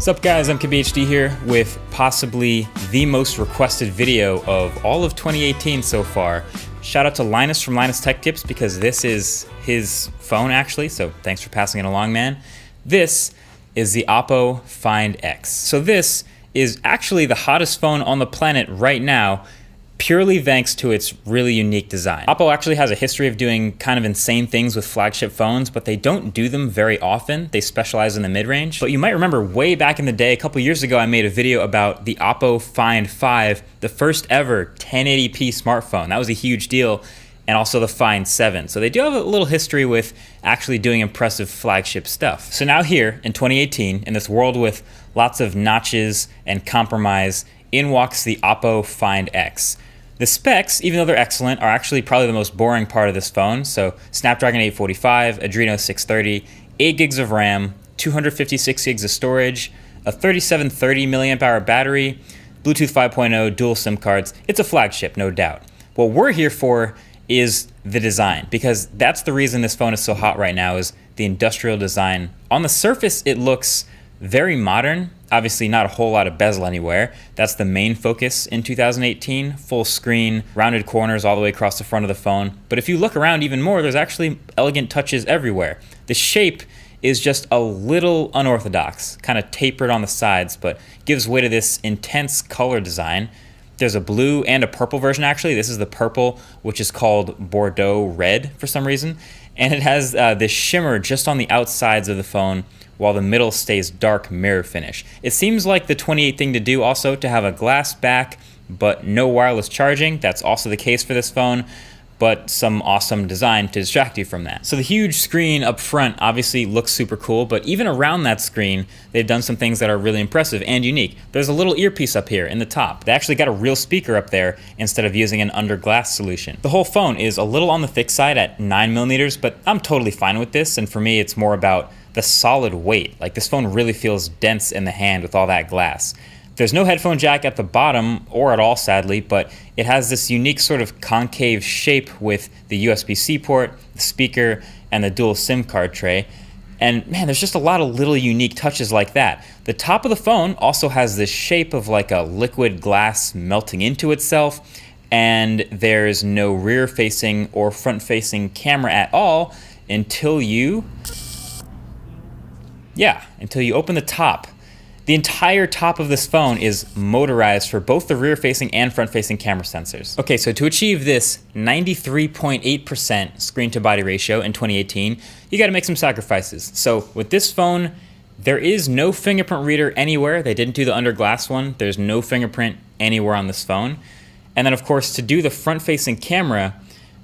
What's up guys, I'm KBHD here with possibly the most requested video of all of 2018 so far. Shout out to Linus from Linus Tech Tips because this is his phone actually, so thanks for passing it along, man. This is the Oppo findx. So this is actually the hottest phone on the planet right now, purely thanks to its really unique design. Oppo actually has a history of doing kind of insane things with flagship phones, but they don't do them very often. They specialize in the mid-range. But you might remember way back in the day, a couple years ago, I made a video about the Oppo Find 5, the first ever 1080p smartphone. That was a huge deal, and also the Find 7. So they do have a little history with actually doing impressive flagship stuff. So now here in 2018, in this world with lots of notches and compromise, in walks the Oppo findx. The specs, even though they're excellent, are actually probably the most boring part of this phone. So Snapdragon 845, Adreno 630, 8 gigs of RAM, 256 gigs of storage, a 3730 milliamp hour battery, Bluetooth 5.0, dual SIM cards. It's a flagship, no doubt. What we're here for is the design, because that's the reason this phone is so hot right now, is the industrial design. On the surface, it looks very modern. Obviously not a whole lot of bezel anywhere. That's the main focus in 2018. Full screen, rounded corners all the way across the front of the phone. But if you look around even more, there's actually elegant touches everywhere. The shape is just a little unorthodox, kind of tapered on the sides, but gives way to this intense color design. There's a blue and a purple version actually. This is the purple, which is called Bordeaux Red for some reason. And it has this shimmer just on the outsides of the phone, while the middle stays dark mirror finish. It seems like the 28 thing to do also, to have a glass back but no wireless charging. That's also the case for this phone, but some awesome design to distract you from that. So the huge screen up front obviously looks super cool, but even around that screen, they've done some things that are really impressive and unique. There's a little earpiece up here in the top. They actually got a real speaker up there instead of using an under glass solution. The whole phone is a little on the thick side at 9mm, but I'm totally fine with this, and for me it's more about the solid weight. Like, this phone really feels dense in the hand with all that glass. There's no headphone jack at the bottom, or at all sadly, but it has this unique sort of concave shape with the USB-C port, the speaker, and the dual SIM card tray. And man, there's just a lot of little unique touches like that. The top of the phone also has this shape of like a liquid glass melting into itself, and there's no rear-facing or front-facing camera at all until you open the top. The entire top of this phone is motorized for both the rear-facing and front-facing camera sensors. Okay, so to achieve this 93.8% screen-to-body ratio in 2018, you gotta make some sacrifices. So with this phone, there is no fingerprint reader anywhere. They didn't do the under glass one. There's no fingerprint anywhere on this phone. And then of course, to do the front-facing camera,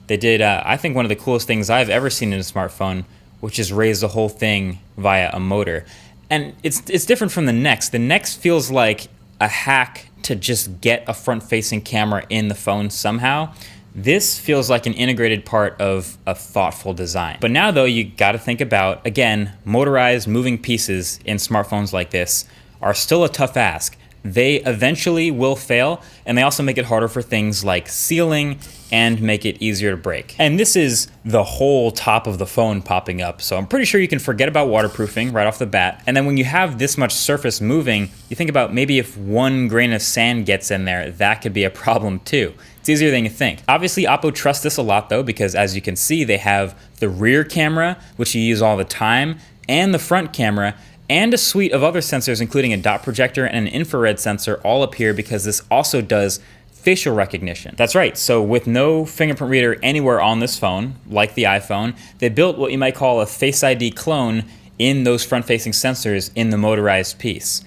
they did, I think, one of the coolest things I've ever seen in a smartphone, which is raise the whole thing via a motor. And it's different from the Next. The Next feels like a hack to just get a front-facing camera in the phone somehow. This feels like an integrated part of a thoughtful design. But now though, you gotta think about, again, motorized moving pieces in smartphones like this are still a tough ask. They eventually will fail, and they also make it harder for things like sealing and make it easier to break. And this is the whole top of the phone popping up, so I'm pretty sure you can forget about waterproofing right off the bat. And then when you have this much surface moving, you think about maybe if one grain of sand gets in there, that could be a problem too. It's easier than you think. Obviously, Oppo trusts this a lot though, because as you can see, they have the rear camera, which you use all the time, and the front camera, and a suite of other sensors, including a dot projector and an infrared sensor, all up here because this also does facial recognition. That's right, so with no fingerprint reader anywhere on this phone, like the iPhone, they built what you might call a Face ID clone in those front-facing sensors in the motorized piece.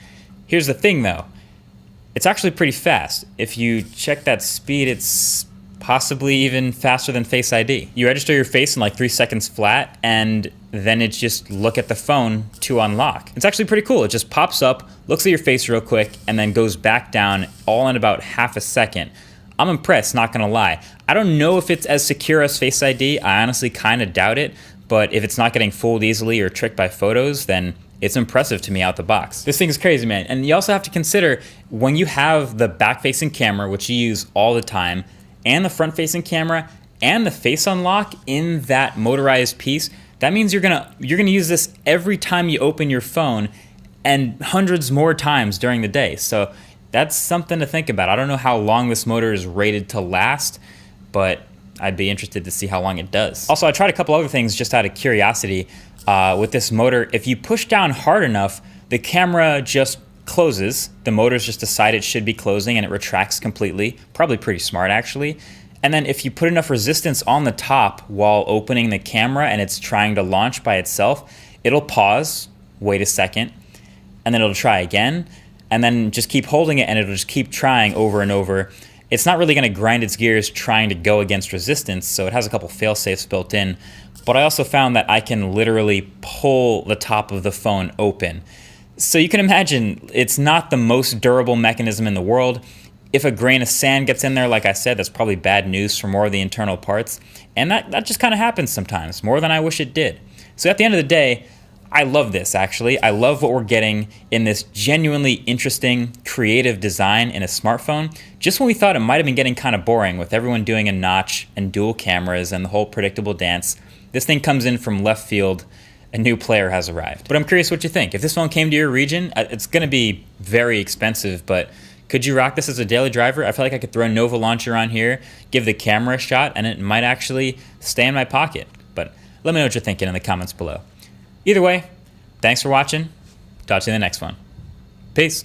Here's the thing though, it's actually pretty fast. If you check that speed, it's possibly even faster than Face ID. You register your face in like 3 seconds flat, and then it's just look at the phone to unlock. It's actually pretty cool. It just pops up, looks at your face real quick, and then goes back down all in about half a second. I'm impressed, not gonna lie. I don't know if it's as secure as Face ID. I honestly kind of doubt it, but if it's not getting fooled easily or tricked by photos, then it's impressive to me out the box. This thing is crazy, man. And you also have to consider, when you have the back-facing camera, which you use all the time, and the front-facing camera, and the face unlock in that motorized piece, that means you're gonna use this every time you open your phone, and hundreds more times during the day. So that's something to think about. I don't know how long this motor is rated to last, but I'd be interested to see how long it does. Also, I tried a couple other things just out of curiosity. With this motor, if you push down hard enough, the camera just closes. The motor's just decide it should be closing and it retracts completely. Probably pretty smart, actually. And then if you put enough resistance on the top while opening the camera and it's trying to launch by itself, it'll pause, wait a second, and then it'll try again, and then just keep holding it and it'll just keep trying over and over. It's not really going to grind its gears trying to go against resistance, so it has a couple fail-safes built in. But I also found that I can literally pull the top of the phone open. So you can imagine it's not the most durable mechanism in the world. If a grain of sand gets in there, like I said, that's probably bad news for more of the internal parts. And that just kind of happens sometimes, more than I wish it did. So at the end of the day, I love this, actually. I love what we're getting in this genuinely interesting, creative design in a smartphone. Just when we thought it might have been getting kind of boring with everyone doing a notch and dual cameras and the whole predictable dance, this thing comes in from left field. A new player has arrived. But I'm curious what you think. If this phone came to your region, it's going to be very expensive, but could you rock this as a daily driver? I feel like I could throw a Nova launcher on here, give the camera a shot, and it might actually stay in my pocket. But let me know what you're thinking in the comments below. Either way, thanks for watching. Talk to you in the next one. Peace.